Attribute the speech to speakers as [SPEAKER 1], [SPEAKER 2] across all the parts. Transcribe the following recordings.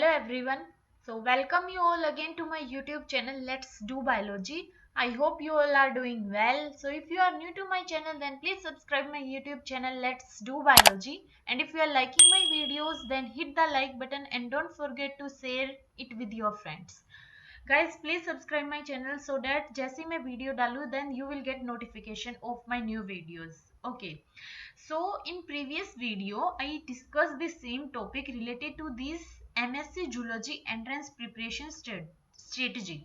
[SPEAKER 1] Hello everyone. So welcome you all again to my YouTube channel Let's Do Biology. I hope you all are doing well. So if you are new to my channel then please subscribe my YouTube channel Let's Do Biology. And if you are liking my videos then hit the like button and don't forget to share it with your friends. Guys please subscribe my channel so that जैसे मैं video डालूँ then you will get notification of my new videos. Okay. So in previous video I discussed the same topic related to this MSc Zoology entrance preparation strategy.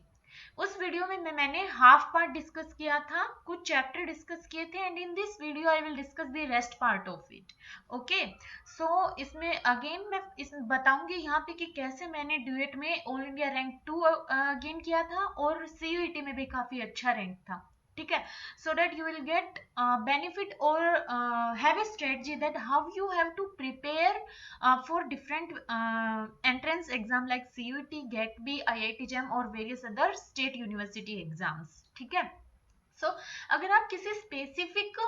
[SPEAKER 1] उस video में मैंने half part discuss किया था, कुछ chapter discuss किए थे and in this video I will discuss the rest part of it. Okay, so इसमें again मैं बताऊंगी यहाँ पे कि कैसे मैंने ड्यूएट में ऑल इंडिया रैंक 2 गेन किया था और सीयूईटी में भी काफी अच्छा रैंक था. ठीक है, so that you will get benefit or have a strategy that how you have to prepare for different entrance exam like CUET, GATB, IIT JAM और various other state university exams. ठीक है, सो अगर आप किसी specific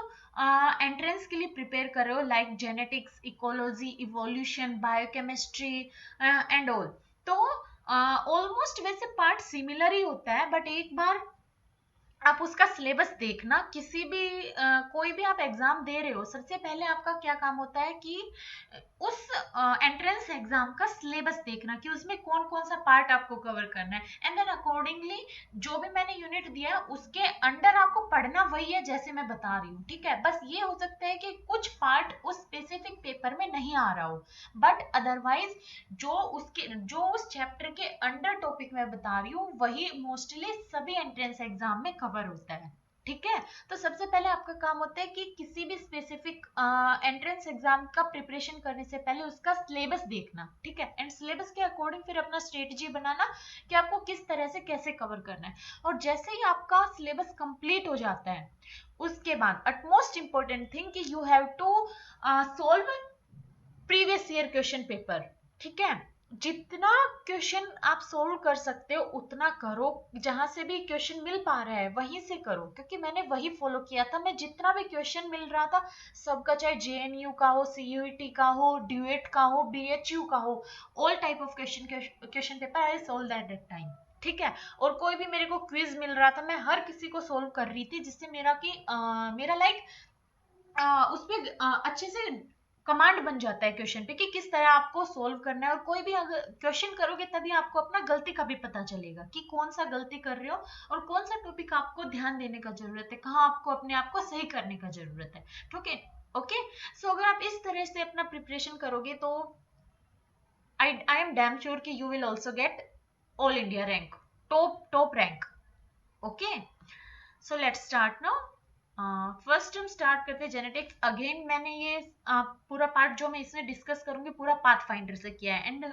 [SPEAKER 1] entrance के लिए prepare कर रहे हो like genetics, ecology, evolution, biochemistry and all, तो ऑलमोस्ट वैसे पार्ट सिमिलर ही होता है, बट एक बार आप उसका सिलेबस देखना. किसी भी कोई भी आप एग्जाम दे रहे हो, सबसे पहले आपका क्या काम होता है कि उस एंट्रेंस एग्जाम का सिलेबस देखना कि उसमें कौन कौन सा पार्ट आपको कवर करना है एंड देन अकॉर्डिंगली जो भी मैंने यूनिट दिया है उसके अंडर आपको पढ़ना वही है जैसे मैं बता रही हूँ. ठीक है, बस ये हो सकता है कि कुछ पार्ट उस स्पेसिफिक पेपर में नहीं आ रहा हो, बट अदरवाइज जो उस चैप्टर के अंडर टॉपिक मैं बता रही हूँ वही मोस्टली सभी एंट्रेंस एग्जाम में कवर होता है. ठीक है, तो सबसे पहले आपका काम होता है कि किसी भी स्पेसिफिक एंट्रेंस एग्जाम का प्रिपरेशन करने से पहले उसका सिलेबस देखना. ठीक है, एंड सिलेबस के अकॉर्डिंग फिर अपना स्ट्रेटजी बनाना कि आपको किस तरह से कैसे कवर करना है. और जैसे ही आपका सिलेबस कंप्लीट हो जाता है उसके बाद अटमोस्ट इंपॉर्टेंट थिंग कि you have to solve previous year question paper. ठीक है, जितना क्वेश्चन आप सोल्व कर सकते हो उतना करो, जहां से भी क्वेश्चन मिल पा रहा है वहीं से करो, क्योंकि मैंने वही फॉलो किया था. मैं जितना भी क्वेश्चन मिल रहा था सबका, चाहे जेएनयू का हो, सीयूईटी का हो, ड्यूएट का हो, बीएचयू का हो, all type of question paper I solve at that time. ठीक है, और कोई भी मेरे को क्विज मिल रहा था मैं हर किसी को सोल्व कर रही थी, जिससे मेरा लाइक उसमें अच्छे से कमांड बन जाता है क्वेश्चन पे कि किस तरह आपको सोल्व करना है. और कोई भी अगर क्वेश्चन करोगे तभी आपको अपना गलती का भी पता चलेगा कि कौन सा गलती कर रहे हो और कौन सा टॉपिक आपको ध्यान देने का जरूरत है, कहाँ आपको अपने आप को सही करने का जरूरत है. ठीक है, ओके, सो अगर आप इस तरह से अपना प्रिपरेशन करोगे तो आई एम डैम श्योर कि you will also get all India rank, top rank. Okay, so let's start now. First हम स्टार्ट करते हैं जेनेटिक्स. अगेन मैंने ये पूरा पार्ट जो मैं इसमें डिस्कस करूंगी पूरा पाथ फाइंडर से किया है एंड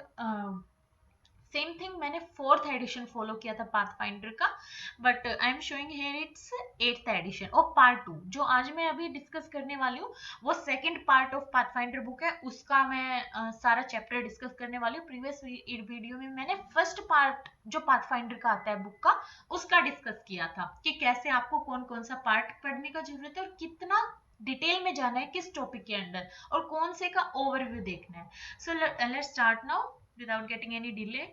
[SPEAKER 1] सेम थिंग मैंने फोर्थ एडिशन फॉलो किया था पाथ फाइंडर का, but I am showing here it's eighth addition of part 2. जो आज मैं अभी डिस्कस करने वाली हूँ वो second part of path finder book है, उसका मैं सारा चैप्टर डिस्कस करने वाली हूँ. प्रीवियस वीडियो में मैंने फर्स्ट पार्ट जो पाथ फाइंडर का आता है बुक का उसका डिस्कस किया था कि कैसे आपको कौन कौन सा पार्ट पढ़ने का जरूरत है और कितना डिटेल में जाना है किस टॉपिक के अंदर और कौन से का ओवरव्यू देखना है. So let's start now without getting any delay.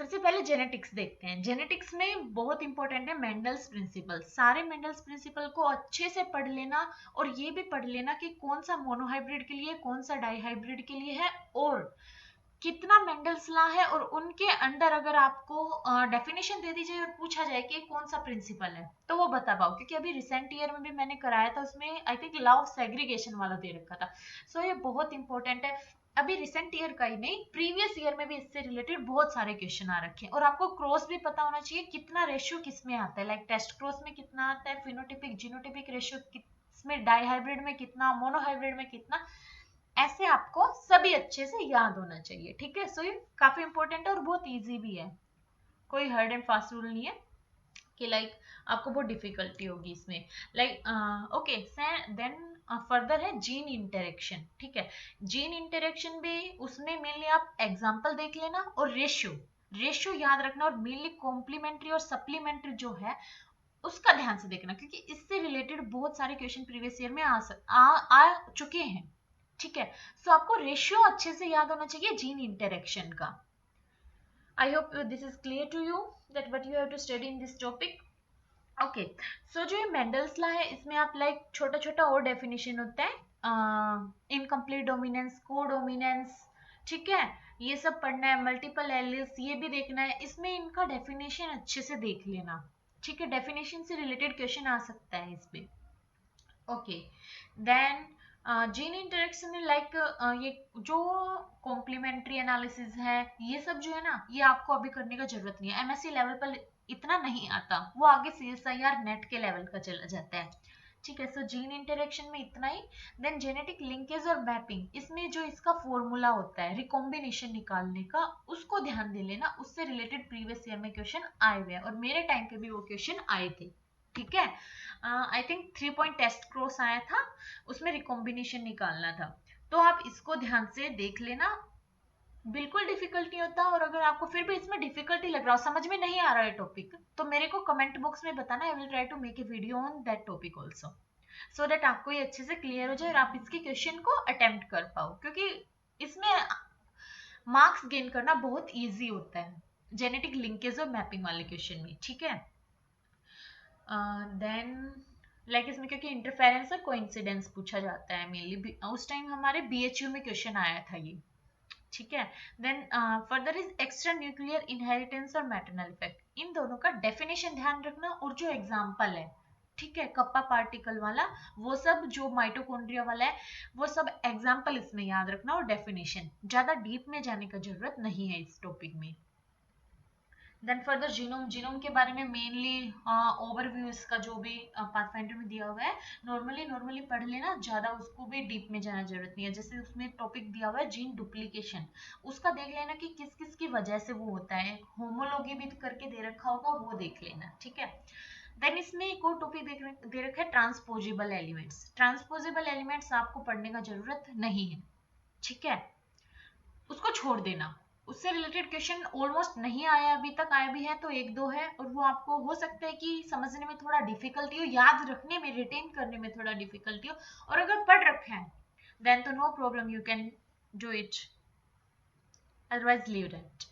[SPEAKER 1] सबसे पहले जेनेटिक्स देखते हैं. जेनेटिक्स में बहुत इंपॉर्टेंट है मेंडल्स प्रिंसिपल. सारे मेंडल्स प्रिंसिपल को अच्छे से पढ़ लेना और ये भी पढ़ लेना कि कौन सा मोनोहाइब्रिड के लिए, कौन सा डाईहाइब्रिड के लिए है और कितना मेंडल्स लॉ है. और उनके अंडर अगर आपको डेफिनेशन दे दी जाए और पूछा जाए कि कौन सा प्रिंसिपल है तो वो बता पाओ, क्योंकि अभी रिसेंट ईयर में भी मैंने कराया था, उसमें I think law of segregation वाला दे रखा था. सो ये बहुत इंपॉर्टेंट है. अभी रिसेंट ईयर का ही नहीं, प्रीवियस ईयर में भी इससे रिलेटेड बहुत सारे क्वेश्चन आ रखे हैं. और आपको क्रॉस भी पता होना चाहिए कितना रेशियो किसमें आता है, लाइक टेस्ट क्रॉस में कितना आता है, फिनोटिपिक जीनोटिपिक रेशियो किसमें, डाईहाइब्रिड में कितना, मोनोहाइब्रिड में कितना, ऐसे आपको सभी अच्छे से याद होना चाहिए. ठीक है, सो ये काफी इंपॉर्टेंट है और बहुत इजी भी है, कोई हार्ड एंड फास्ट रूल नहीं है कि लाइक आपको बहुत डिफिकल्टी होगी इसमें. लाइक ओके, देन फर्दर है जीन इंटरेक्शन. ठीक है, जीन इंटरेक्शन भी उसमें मेनली आप एग्जांपल देख लेना और रेशियो याद रखना और मेनली कॉम्प्लीमेंट्री और सप्लीमेंट्री जो है उसका ध्यान से देखना, क्योंकि इससे रिलेटेड बहुत सारे क्वेश्चन प्रीवियस ईयर में आ चुके हैं. ठीक है। सो आपको रेशियो अच्छे से याद होना चाहिए जीन इंटरेक्शन का। I hope this is clear to you that what you have to study in this topic. Okay, so जो ये मेंडल्स लॉ है इसमें आप लाइक छोटा छोटा और डेफिनेशन होता है, इनकम्प्लीट डोमिनेंस, को डोमिनेंस, ठीक है, ये सब पढ़ना है, मल्टीपल एलिस ये भी देखना है, इसमें इनका डेफिनेशन अच्छे से देख लेना, ठीक है, डेफिनेशन से रिलेटेड क्वेश्चन आ सकता है इसमें। ओके, देन जीन इंटरेक्शन में लाइक ये जो कॉम्प्लीमेंट्री एनालिसिस है ये सब जो है ना, ये आपको अभी करने का जरूरत नहीं है, एमएससी लेवल पर इतना नहीं आता, वो आगे सीएसआईआर नेट के लेवल का चला जाता है, ठीक है। सो जीन इंटरेक्शन में इतना ही। देन जेनेटिक लिंकेज और मैपिंग, इसमें जो इसका फॉर्मूला होता है रिकॉम्बिनेशन निकालने का, उसको ध्यान दे लेना, उससे रिलेटेड प्रीवियस ईयर में क्वेश्चन आए हुए हैं और मेरे टाइम पे भी वो क्वेश्चन आए थे, ठीक है। I think 3 point test cross आया था, उसमें रिकॉम्बिनेशन निकालना था, तो आप इसको ध्यान से देख लेना, बिल्कुल डिफिकल्ट नहीं होता। और अगर आपको फिर भी इसमें डिफिकल्टी लग रहा हो, समझ में नहीं आ रहा है टॉपिक, तो मेरे को कमेंट बॉक्स में बताना, I will try to make a video on that topic also, so that आपको ये अच्छे से क्लियर हो जाए और आप इसके क्वेश्चन को अटेम्प्ट कर पाओ, क्योंकि इसमें मार्क्स गेन करना बहुत ईजी होता है जेनेटिक लिंकेज और मैपिंग वाले क्वेश्चन में, ठीक है। देन लाइक इसमें क्योंकि इंटरफेरेंस और कोइंसिडेंस पूछा जाता है मेनली, उस टाइम हमारे बीएचयू में क्वेश्चन आया था ये, ठीक है। Then further is extra nuclear inheritance और मैटरनल इफेक्ट, इन दोनों का डेफिनेशन ध्यान रखना, और जो एग्जांपल है, ठीक है, कप्पा पार्टिकल वाला, वो सब जो माइटोकॉन्ड्रिया वाला है, वो सब एग्जांपल इसमें याद रखना और डेफिनेशन, ज्यादा डीप में जाने का जरूरत नहीं है इस टॉपिक में। देन फर्दर जीनोम, जीनोम के बारे में मेनली ओवरव्यू इसका जो भी पाथफाइंडर में दिया हुआ है, नॉर्मली नॉर्मली पढ़ लेना, ज्यादा उसको भी डीप में जाना जरूरत नहीं है। जैसे उसमें टॉपिक दिया हुआ है जीन डुप्लीकेशन, उसका देख लेना कि किस किस की वजह से वो होता है, होमोलॉगी भी करके दे रखा होगा, वो देख लेना, ठीक है। देन इसमें एक और टॉपिक दे रखा है ट्रांसपोजेबल एलिमेंट्स, ट्रांसपोजेबल एलिमेंट्स आपको पढ़ने का जरूरत नहीं है, ठीक है, उसको छोड़ देना, उससे रिलेटेड क्वेश्चन ऑलमोस्ट नहीं आया अभी तक, आया भी है तो एक दो है, और वो आपको हो सकता है कि समझने में थोड़ा डिफिकल्टी हो, याद रखने में, रिटेन करने में थोड़ा डिफिकल्टी हो, और अगर पढ़ रखे हैं देन तो no problem, you can do it, otherwise leave it.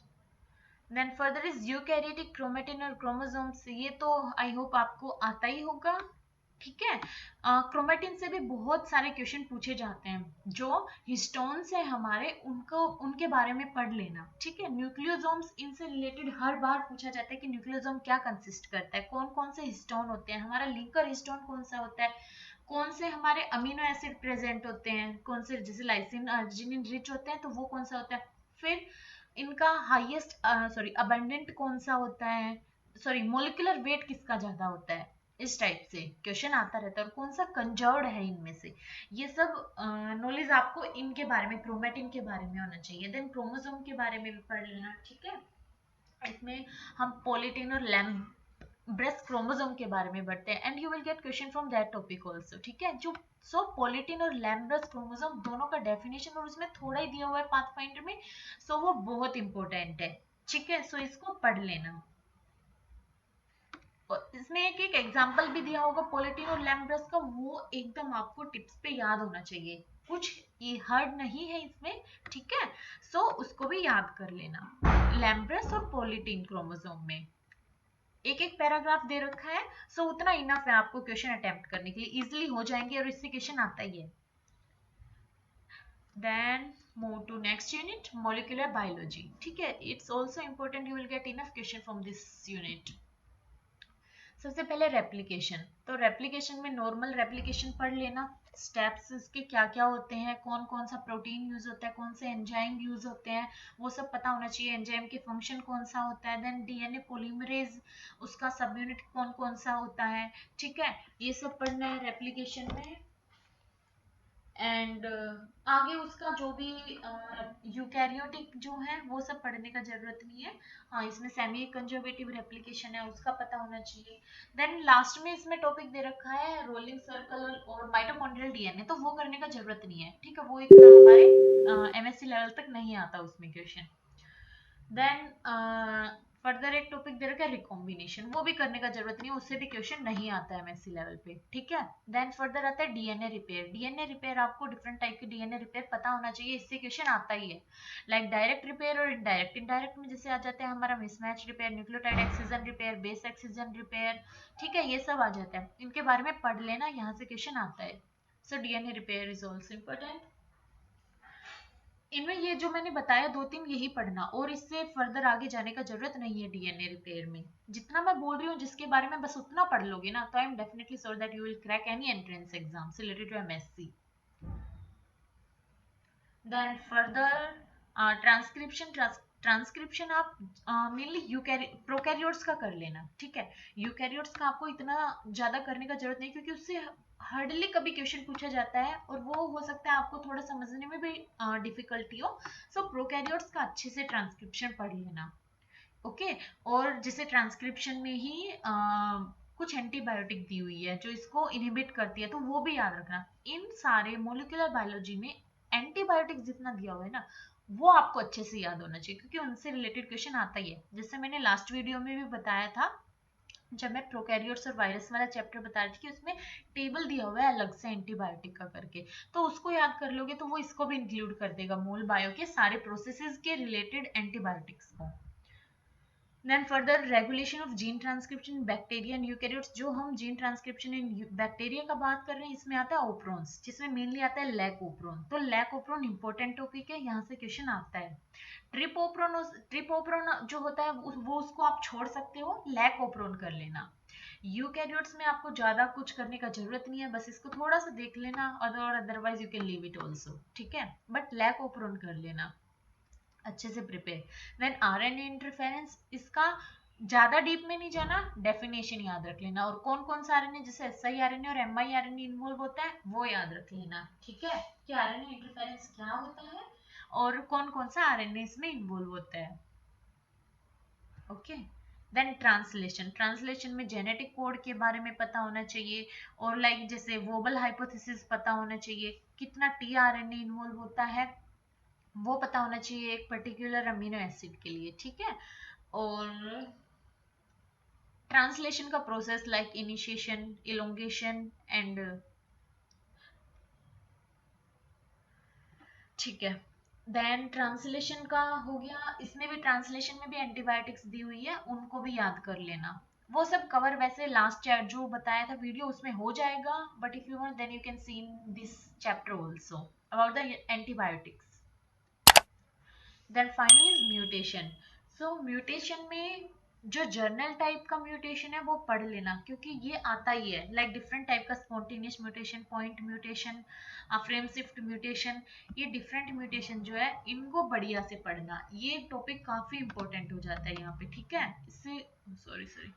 [SPEAKER 1] Then further is eukaryotic chromatin और क्रोमोसोम्स, ये तो आई होप आपको आता ही होगा, ठीक है। क्रोमेटिन से भी बहुत सारे क्वेश्चन पूछे जाते हैं, जो हिस्टोन्स है हमारे, उनको उनके बारे में पढ़ लेना, ठीक है। न्यूक्लियोसोम्स, इनसे रिलेटेड हर बार पूछा जाता है कि न्यूक्लियोसोम क्या कंसिस्ट करता है, कौन कौन से हिस्टोन होते हैं, हमारा लिंकर हिस्टोन कौन सा होता है, कौन से हमारे अमीनो एसिड प्रेजेंट होते हैं, कौन से जैसे लाइसिन अर्जिनिन रिच होते हैं तो वो कौन सा होता है, फिर इनका हाईएस्ट सॉरी अबंडेंट कौन सा होता है, सॉरी मोलिकुलर वेट किसका ज्यादा होता है, इस टाइप से क्वेश्चन आता रहता है, और कौन सा कंजर्व्ड है इनमें से, ये सब नॉलेज आपको इनके बारे में, क्रोमेटिन के बारे में होना चाहिए। देन क्रोमोसोम के बारे में भी पढ़ लेना, ठीक है। इसमें हम पोलिटिन और ब्रेस्ट क्रोमोसोम के बारे में बढ़ते हैं, and you will gate question from that topic also, ठीक है। जो सो पोलिटिन और लैम्ब्रेस क्रोमोसोम दोनों का डेफिनेशन और उसमें थोड़ा ही दिया हुआ है पाथफाइंडर में, सो वो बहुत इंपॉर्टेंट है, ठीक है। सो इसको पढ़ लेना, और इसमें एक एक एग्जांपल भी दिया होगा पोलिटिन और लैम्ब्रेस का, वो एकदम आपको टिप्स पे याद होना चाहिए, कुछ ये हार्ड नहीं है इसमें, ठीक है। सो उसको भी याद कर लेना, लैम्ब्रेस और पोलिटिन क्रोमोसोम में एक एक पैराग्राफ दे रखा है, सो उतना इनफ है आपको क्वेश्चन अटेम्प्ट करने के लिए, इजिली हो जाएंगे, और इससे क्वेश्चन आता ही है। Then move to next unit, molecular biology, ठीक है, it's also important, you will get enough question from this unit. सबसे पहले रेप्लिकेशन, तो रेप्लिकेशन में नॉर्मल रेप्लिकेशन पढ़ लेना, स्टेप्स इसके क्या क्या होते हैं, कौन कौन सा प्रोटीन यूज होता है, कौन से एंजाइम यूज होते हैं, वो सब पता होना चाहिए, एंजाइम के फंक्शन कौन सा होता है, देन डीएनए पॉलीमरेज, उसका सब यूनिट कौन कौन सा होता है, ठीक है, ये सब पढ़ना है रेप्लिकेशन में। एंड आगे उसका जो भी यूकैरियोटिक जो है वो सब पढ़ने का जरूरत नहीं है, हाँ इसमें सेमी कंजर्वेटिव रेप्लिकेशन है उसका पता होना चाहिए। देन लास्ट में इसमें टॉपिक दे रखा है रोलिंग सर्कल और माइटोकॉन्ड्रियल डीएनए, तो वो करने का जरूरत नहीं है, ठीक है, वो इतना हमारे एमएससी लेवल तक नहीं आता उसमें क्वेश्चन। देन फर्दर एक टॉपिक दे रखा है रिकॉम्बिनेशन, वो भी करने का जरूरत नहीं है, उससे भी क्वेश्चन नहीं आता है एमएससी लेवल पे, ठीक है। देन फर्दर आता है डीएनए रिपेयर। डीएनए रिपेयर आपको डिफरेंट टाइप के डीएनए रिपेयर पता होना चाहिए, इससे क्वेश्चन आता ही है। लाइक डायरेक्ट रिपेयर और इनडायरेक्ट। इनडायरेक्ट में जैसे आ जाते हैं हमारा mismatch repair, nucleotide excision repair, base excision repair, ठीक है, ये सब आ जाता है, इनके बारे में पढ़ लेना, यहाँ से क्वेश्चन आता है। So DNA repair is also important. इनमें ये जो मैंने बताया दो तीन यही पढ़ना, और इससे फर्दर आगे जाने का जरूरत नहीं है डीएनए रिपेयर में। जितना मैं बोल रही हूँ जिसके बारे में बस उतना पढ़ लोगे ना, तो I am definitely sure that you will crack any entrance exam related to MSc. Then further transcription. Transcription आप मेनली प्रोकैरियोट्स का कर लेना, ठीक है। यूकैरियोट्स का आपको इतना ज्यादा करने का जरूरत नहीं, क्योंकि उससे हार्डली कभी क्वेश्चन पूछा जाता है, और वो हो सकता है आपको थोड़ा समझने में भी डिफिकल्टी हो। सो प्रोकैरियोट्स का अच्छे से ट्रांसक्रिप्शन पढ़ लेना, ओके। और जैसे ट्रांसक्रिप्शन में ही कुछ एंटीबायोटिक दी हुई है जो इसको इनहिबिट करती है, तो वो भी याद रखना। इन सारे मोलिकुलर बायोलॉजी में एंटीबायोटिक जितना दिया हुआ है ना, वो आपको अच्छे से याद होना चाहिए, क्योंकि उनसे रिलेटेड क्वेश्चन आता ही है। जैसे मैंने लास्ट वीडियो में भी बताया था, जब मैं प्रोकैरियोट्स और वायरस वाला चैप्टर बता रही थी, कि उसमें टेबल दिया हुआ है अलग से एंटीबायोटिक का करके, तो उसको याद कर लोगे तो वो इसको भी इंक्लूड कर देगा, मोल बायो के सारे प्रोसेसेस के रिलेटेड एंटीबायोटिक्स को। Then further regulation of gene transcription bacteria and eukaryotes. जो हम जीन ट्रांसक्रिप्शन इन बैक्टीरिया का बात कर रहे हैं, इसमें आता है ओप्रोन्स, जिसमें मेनली आता है लैक ओप्रोन। तो लैक ओप्रोन इंपॉर्टेंट टॉपिक है, यहाँ से क्वेश्चन आता है। ट्रिप ओप्रोन जो होता है वो उसको आप छोड़ सकते हो, लैक ओप्रोन कर लेना। यूकैरियोट्स में आपको ज्यादा कुछ करने का जरूरत नहीं है, बस इसको थोड़ा सा देख लेना, और otherwise you can leave it also, ठीक है, बट लैक ओप्रोन कर लेना अच्छे से प्रिपेयर। देन आरएनए इंटरफेरेंस, इसका ज्यादा डीप में नहीं जाना, डेफिनेशन याद रख लेना, और कौन कौन सा आरएनए, जैसे एसआई आरएनए और एमआई आरएनए इन्वॉल्व होता है वो याद रख लेना, ठीक है, कि आरएनए इंटरफेरेंस क्या होता है और कौन कौन सा आरएनए इसमें इन्वॉल्व होता है, ओके। Then translation. ट्रांसलेशन में जेनेटिक कोड के बारे में पता होना चाहिए, और लाइक जैसे वोबल हाइपोथेसिस पता होना चाहिए, कितना टीआरएनए इन्वॉल्व होता है वो पता होना चाहिए एक पर्टिकुलर अमीनो एसिड के लिए, ठीक है। और ट्रांसलेशन का process like initiation, elongation and, ठीक है। देन ट्रांसलेशन का हो गया, इसमें भी ट्रांसलेशन में भी एंटीबायोटिक्स दी हुई है, उनको भी याद कर लेना। वो सब कवर वैसे लास्ट चैप्टर जो बताया था वीडियो उसमें हो जाएगा, but if you want then you can see in this chapter also about the antibiotics. Then finally is mutation. So mutation में जो जर्नल टाइप का म्यूटेशन है वो पढ़ लेना, क्योंकि ये आता ही है, लाइक डिफरेंट टाइप का spontaneous mutation, point mutation, frame shift mutation, ये डिफरेंट म्यूटेशन जो है इनको बढ़िया से पढ़ना, ये टॉपिक काफी इंपॉर्टेंट हो जाता है यहाँ पे, ठीक है। इससे सॉरी सॉरी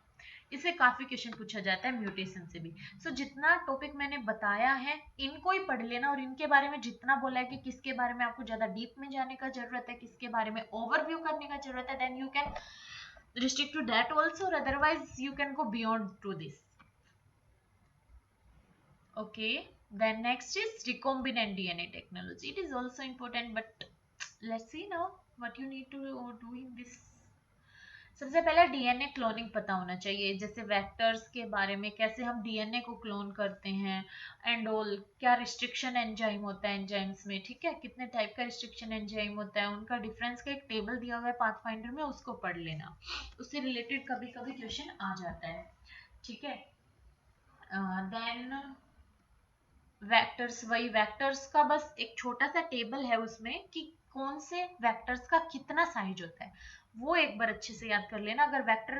[SPEAKER 1] इससे काफी क्वेश्चन पूछा जाता है म्यूटेशन से भी। सो जितना टॉपिक मैंने बताया है इनको ही पढ़ लेना, और इनके बारे में जितना बोला है कि किसके बारे में आपको ज्यादा डीप में जाने का जरूरत है, किसके बारे में ओवरव्यू करने का जरूरत है, then you can restrict to that also, or otherwise you can go beyond to this, okay. Then next is recombinant DNA technology. It is also important, but let's see now what you need to do in this. सबसे पहले DNA cloning पता होना चाहिए, जैसे vectors के बारे में, कैसे हम डीएनए को क्लोन करते हैं एंड ऑल, क्या रिस्ट्रिक्शन एंजाइम होता है एंजाइम्स में, ठीक है, कितने टाइप का रिस्ट्रिक्शन एंजाइम होता है, उनका डिफरेंस का एक टेबल दिया हुआ है पाथफाइंडर में, उसको पढ़ लेना, उससे रिलेटेड कभी कभी क्वेश्चन आ जाता है, ठीक है। देन वेक्टर्स, वही वेक्टर्स का बस एक छोटा सा टेबल है उसमें, कि कौन से वेक्टर्स का कितना साइज होता है, वो एक बार अच्छे से याद कर लेना। अगर वेक्टर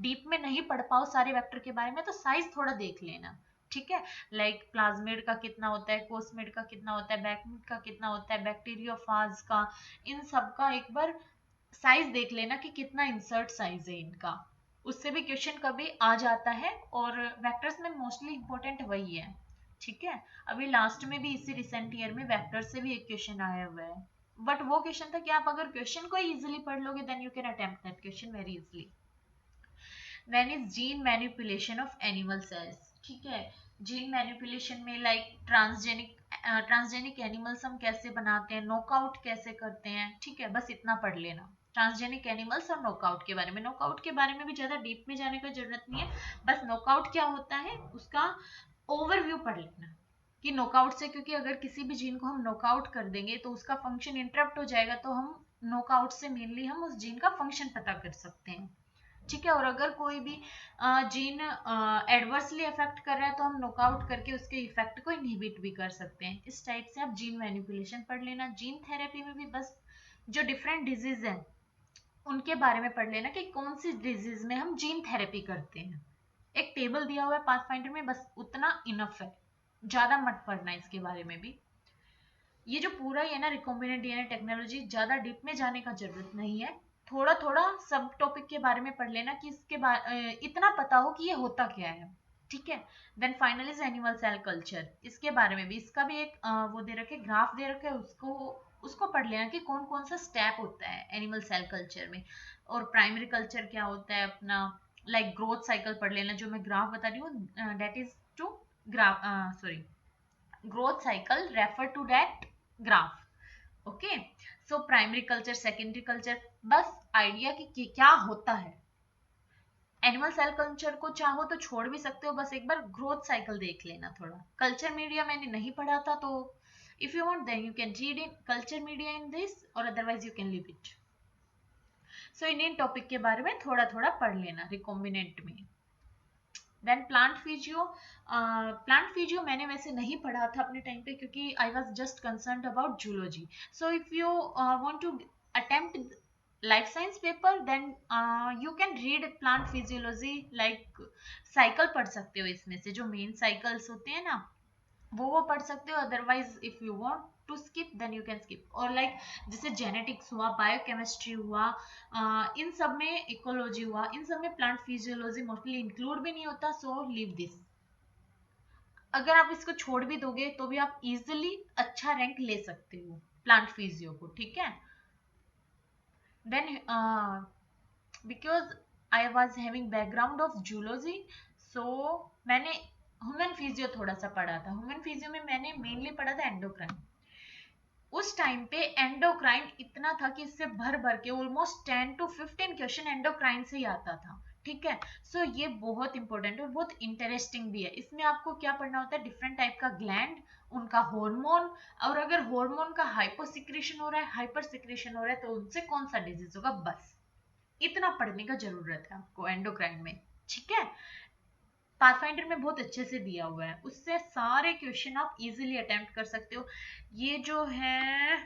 [SPEAKER 1] डीप में नहीं पढ़ पाओ सारे वेक्टर के बारे में, तो साइज थोड़ा देख लेना, ठीक है। लाइक प्लाज्मिड का कितना होता है, कोस्मिड का कितना होता है, बैकमिड का कितना होता है, बैक्टीरियोफाज का, इन सब का एक बार साइज देख लेना कि कितना इंसर्ट साइज है इनका, उससे भी क्वेश्चन कभी आ जाता है, और वेक्टर्स में मोस्टली इंपॉर्टेंट वही है, ठीक है। अभी लास्ट में भी इसी रिसेंट ईयर में वेक्टर से भी एक क्वेश्चन आया हुआ है, बट वो क्वेश्चन था कि आप अगर क्वेश्चन को इजीली पढ़ लोगे then you can attempt that question very easily. Then is gene manipulation of animal cells, ठीक है। जीन मैनिपुलेशन में लाइक ट्रांसजेनिक एनिमल्स हम कैसे बनाते हैं, नॉकआउट कैसे करते हैं, ठीक है, बस इतना पढ़ लेना, ट्रांसजेनिक एनिमल्स और नॉकआउट के बारे में। नॉकआउट के बारे में भी ज्यादा डीप में जाने की जरूरत नहीं है, बस नॉकआउट क्या होता है उसका ओवरव्यू पढ़ लेना कि नॉकआउट से, क्योंकि अगर किसी भी जीन को हम नॉकआउट कर देंगे तो उसका फंक्शन इंटरप्ट हो जाएगा, तो हम नॉकआउट से मेनली हम उस जीन का फंक्शन पता कर सकते हैं। ठीक है, और अगर कोई भी जीन एडवर्सली अफेक्ट कर रहा है तो हम नॉकआउट करके उसके इफेक्ट को इनहिबिट भी कर सकते हैं। इस टाइप से आप जीन मैनिपुलेशन पढ़ लेना। जीन थेरेपी में भी बस जो डिफरेंट डिजीज है उनके बारे में पढ़ लेना कि कौन सी डिजीज में हम जीन थेरेपी करते हैं। एक टेबल दिया हुआ है पाथफाइंडर में, बस उतना इनफ है, ज्यादा मत पढ़ना इसके बारे में भी। ये जो पूरा ही है ना रिकॉम्बिनेंट डीएनए टेक्नोलॉजी, ज्यादा डीप में जाने का जरूरत नहीं है, थोड़ा थोड़ा सब टॉपिक के बारे में पढ़ लेना कि इसके इतना पता हो कि ये होता क्या है। ठीक है, then final is animal cell culture. इसके बारे में भी, इसका भी एक वो दे रखे, ग्राफ दे रखे, उसको उसको पढ़ लेना कि कौन कौन सा स्टेप होता है एनिमल सेल कल्चर में, और प्राइमरी कल्चर क्या होता है अपना, लाइक ग्रोथ साइकिल पढ़ लेना। जो मैं ग्राफ बता रही हूँ that is to graph, sorry, growth cycle refer to that graph। Okay, so primary culture, secondary culture, बस आइडिया कि क्या होता है। एनिमल सेल कल्चर को चाहो तो छोड़ भी सकते हो, बस एक बार ग्रोथ साइकिल देख लेना थोड़ा। कल्चर मीडिया मैंने नहीं पढ़ा था, तो if you want then you can read in culture media in this, और otherwise you can leave it. So in topic के बारे में थोड़ा थोड़ा पढ़ लेना रिकॉम्बिनेंट में। Then plant physio, plant physio मैंने वैसे नहीं पढ़ा था अपने टाइम पे, क्योंकि I was just concern about zoology. So if you want to attempt life science paper, then you can read plant physiology, like cycle पढ़ सकते हो इसमें से, जो मेन साइकिल्स होते हैं ना वो पढ़ सकते हो। Otherwise if you want to skip then you can skip. और लाइक जैसे जेनेटिक्स हुआ, बायोकेमिस्ट्री हुआ, इन सब में इकोलॉजी हुआ, इन सब में प्लांट फिजियोलॉजी मोस्टली इंक्लूड भी नहीं होता, सो लीव दिस। अगर आप इसको छोड़ भी दोगे तो भी आप इजिली अच्छा रैंक ले सकते हो प्लांट फिजियो को। ठीक है, then because I was having background of zoology, so मैंने ह्यूमन फिजियो थोड़ा सा पढ़ा था। ह्यूमन फिजियो में मैंने मेनली पढ़ा था एंडोक्राइन। उस टाइम पे एंडोक्राइन इतना था कि इससे भर भर के ऑलमोस्ट 10 to 15 क्वेश्चन एंडोक्राइन से ही आता था। ठीक है, सो ये बहुत इंपॉर्टेंट और बहुत इंटरेस्टिंग भी है। इसमें आपको क्या पढ़ना होता है, डिफरेंट टाइप का ग्लैंड, उनका हार्मोन, और अगर हार्मोन का हाइपोसिक्रेशन हो रहा है, हाइपर सिक्रेशन हो रहा है, तो उनसे कौन सा डिजीज होगा, बस इतना पढ़ने का जरूरत है आपको एंडोक्राइन में। ठीक है, पाथफाइंडर में बहुत अच्छे से दिया हुआ है, उससे सारे क्वेश्चन आप इजीली अटेम्प्ट कर सकते हो। ये जो है,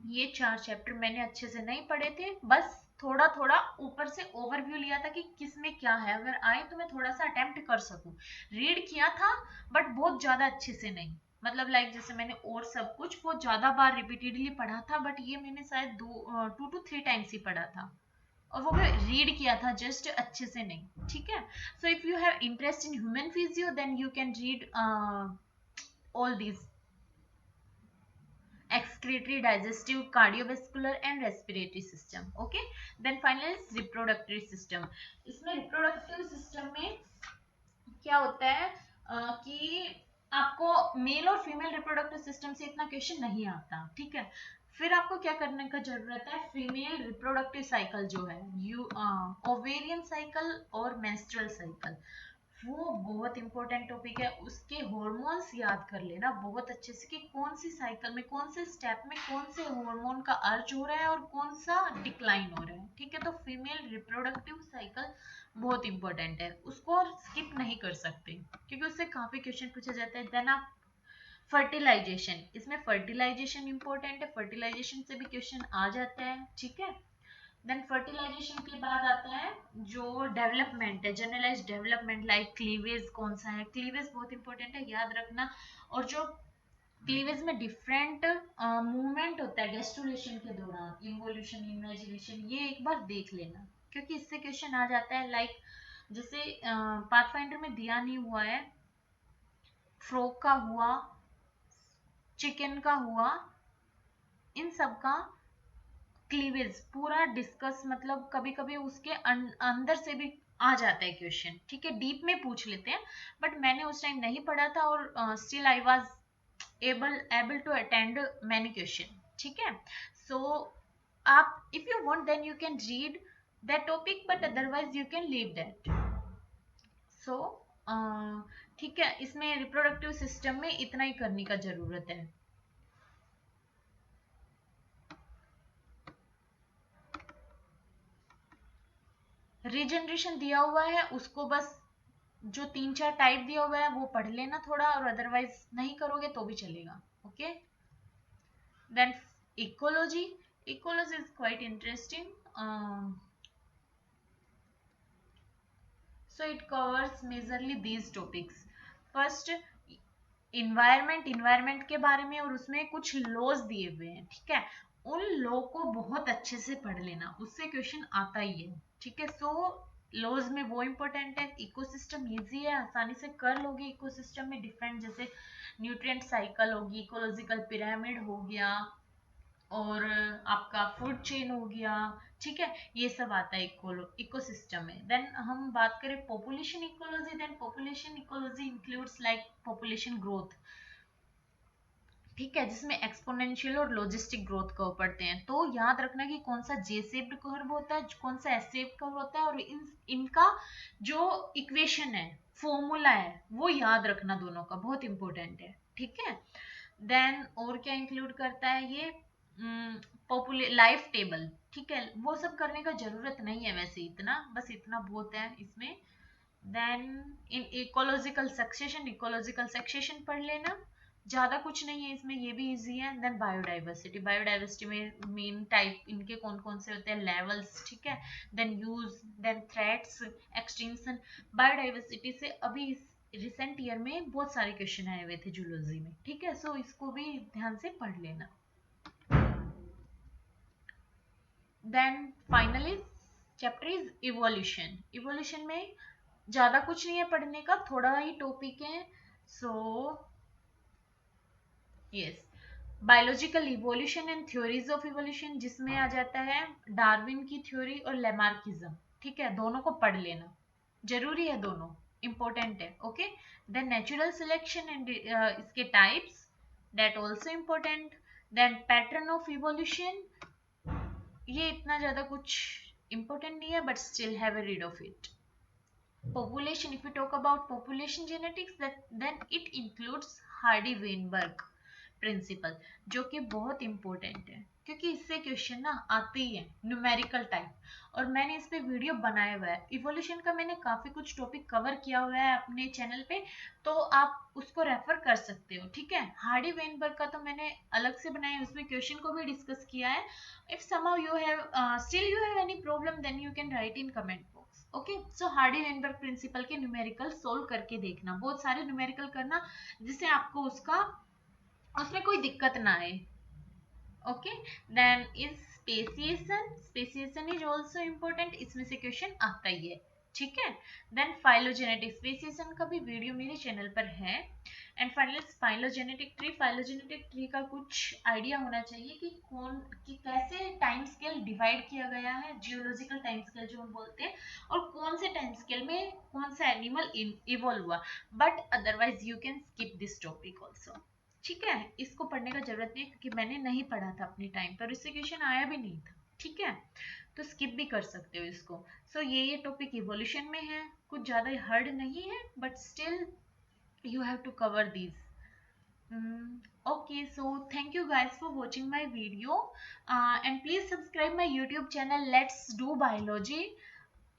[SPEAKER 1] ये 4 चैप्टर मैंने अच्छे से नहीं पढ़े थे, बस थोड़ा थोड़ा ऊपर से ओवरव्यू लिया था कि किसमें क्या है, अगर आए तो मैं थोड़ा सा अटेम्प्ट कर सकूं। रीड किया था बट बहुत ज्यादा अच्छे से नहीं, मतलब लाइक जैसे मैंने और सब कुछ बहुत ज्यादा बार रिपीटेडली पढ़ा था, बट ये मैंने शायद 2 to 3 टाइम्स ही पढ़ा था, और वो भी रीड किया था जस्ट, अच्छे से नहीं। ठीक है, so if you have interest in human physio then you can read all these excretory, digestive, cardiovascular and respiratory system। okay, then finally is reproductive system। इसमें reproductive system में क्या होता है कि आपको मेल और फीमेल रिप्रोडक्टिव सिस्टम से इतना क्वेश्चन नहीं आता। ठीक है, फिर आपको क्या करने का जरूरत है, फीमेल रिप्रोडक्टिव साइकिल जो है, यू ओवेरियन साइकिल और मेंस्ट्रुअल साइकिल, वो बहुत इंपॉर्टेंट टॉपिक है। उसके हॉर्मोन्स याद कर लेना बहुत अच्छे से कि कौन सी साइकिल में, कौन से स्टेप में कौन से हार्मोन का अर्ज हो रहा है और कौन सा डिक्लाइन हो रहा है। ठीक है, तो फीमेल रिप्रोडक्टिव साइकिल बहुत इंपॉर्टेंट है, उसको स्किप नहीं कर सकते क्योंकि उससे काफी क्वेश्चन पूछा जाता है। देन आप फर्टिलाइजेशन, इसमें फर्टिलाइजेशन इंपॉर्टेंट है, फर्टिलाइजेशन से भी क्वेश्चन आ जाता है। ठीक है, देन फर्टिलाइजेशन के बाद आता है जो डेवलपमेंट है, जनरलाइज डेवलपमेंट, लाइक क्लीवेज कौन सा है, क्लीवेज बहुत इंपॉर्टेंट है, याद रखना। और जो क्लीवेज में डिफरेंट मूवमेंट होता है गेस्टुलेशन के दौरान, इन्वोल्यूशन, इमेजिनेशन, ये एक बार देख लेना क्योंकि इससे क्वेश्चन आ जाता है। लाइक जैसे पाथफाइंडर में दिया नहीं हुआ है, फ्रॉग का हुआ, चिकन का हुआ, इन सब का क्लीवेज पूरा डिस्कस, मतलब कभी कभी उसके अंदर से भी आ जाता है क्वेश्चन। ठीक है, डीप में पूछ लेते हैं, बट मैंने उस टाइम नहीं पढ़ा था और still I was able to attend many question. ठीक है, सो आप if you want then you can read that topic, but otherwise you can leave that. So ठीक है, इसमें रिप्रोडक्टिव सिस्टम में इतना ही करने का जरूरत है. रीजनरेशन दिया हुआ है, उसको बस जो 3-4 टाइप दिया हुआ है वो पढ़ लेना थोड़ा, और अदरवाइज नहीं करोगे तो भी चलेगा. Okay, then ecology. Ecology is quite interesting. So it covers majorly these topics. First, environment के बारे में, और उसमें कुछ लॉज दिए हुए हैं. ठीक है, उन लॉ को बहुत अच्छे से पढ़ लेना, उससे क्वेश्चन आता ही है. ठीक है, सो लॉज में वो इम्पोर्टेंट है. इकोसिस्टम इजी है, आसानी से कर लोगे. इकोसिस्टम में डिफरेंट जैसे न्यूट्रिएंट साइकिल होगी, इकोलॉजिकल पिरामिड हो गया, और आपका फूड चेन हो गया. ठीक है, ये सब आता है इकोसिस्टम में. देन हम बात करें population ecology. Then population ecology includes like population growth. ठीक है, जिसमें एक्सपोनेंशियल और लॉजिस्टिक ग्रोथ कर्व पढ़ते हैं. तो याद रखना कि कौन सा जे शेप्ड कर्व होता है, कौन सा एस शेप्ड कर्व होता है, और इनका जो इक्वेशन है, फॉर्मूला है, वो याद रखना दोनों का, बहुत इंपॉर्टेंट है. ठीक है, देन और क्या इंक्लूड करता है ये, लाइफ टेबल. ठीक है, वो सब करने का जरूरत नहीं है वैसे, इतना बस इतना बहुत है इसमें. Then in ecological succession, ecological succession पढ़ लेना, ज्यादा कुछ नहीं है इसमें, ये भी इजी है. Then biodiversity. बायोडाइवर्सिटी में मेन टाइप इनके कौन कौन से होते हैं, लेवल्स. ठीक है, then use, then threats, extinction. Biodiversity से अभी रिसेंट ईयर में बहुत सारे क्वेश्चन आए हुए थे जूलॉजी में. ठीक है, सो इसको भी ध्यान से पढ़ लेना. Then finally chapter is evolution. Evolution में ज्यादा कुछ नहीं है पढ़ने का, थोड़ा ही टॉपिक है. So yes, biological evolution and theories of evolution, जिसमें आ जाता है डार्विन की थ्योरी और लेमार्किज्म. ठीक है, दोनों को पढ़ लेना, जरूरी है, दोनों इंपॉर्टेंट है. Okay, then natural selection and इसके types, that also important. Then pattern of evolution, ये इतना ज्यादा कुछ इंपॉर्टेंट नहीं है, but still have a read of it. Population, if we talk about population genetics, then it includes Hardy Weinberg principle, जो कि बहुत इंपॉर्टेंट है, क्योंकि इससे क्वेश्चन ना आते ही है न्यूमेरिकल टाइप. और मैंने इस पे वीडियो बनाया हुआ है. इवोल्यूशन का मैंने काफी कुछ टॉपिक कवर किया हुआ है अपने चैनल पे, तो आप उसको रेफर कर सकते हो. ठीक है, हार्डी वेनबर्ग का तो मैंने अलग से बनाया है, उसमें क्वेश्चन को भी डिस्कस किया है. If somehow you have still you have any problem, then you can write in comment box. Okay, so Hardy Weinberg principle के न्यूमेरिकल सोल्व करके देखना, बहुत सारे न्यूमेरिकल करना, जिससे आपको उसका उसमें कोई दिक्कत ना आए. Okay, then is speciation. Speciation is also important, इसमें से क्वेश्चन आता ही है. ठीक है, देन फाइलोजेनेटिक. स्पेसिएशन का भी वीडियो मेरे चैनल पर है. And finally phylogenetic tree. Phylogenetic tree का कुछ आइडिया होना चाहिए कि कौन कि कैसे टाइम स्केल डिवाइड किया गया है, जियोलॉजिकल टाइम स्केल जो हम बोलते हैं, और कौन से टाइम स्केल में कौन सा एनिमल इवॉल्व हुआ. But otherwise you can skip this topic also. ठीक है, इसको पढ़ने का जरूरत नहीं, क्योंकि मैंने नहीं पढ़ा था अपने टाइम पर, इससे क्वेश्चन आया भी नहीं था. ठीक है, तो स्किप भी कर सकते हो इसको. सो ये टॉपिक इवोल्यूशन में है, कुछ ज्यादा हार्ड नहीं है, but still you have to cover these. Okay, so thank you guys for watching my video, and please subscribe my YouTube channel Let's Do Biology.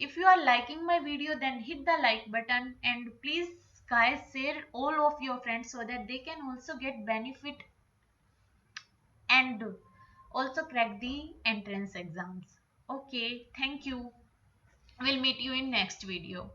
[SPEAKER 1] If you are liking my video, then hit the like button, and please guys share all of your friends so that they can also get benefit and also crack the entrance exams. Okay, thank you. We'll meet you in next video.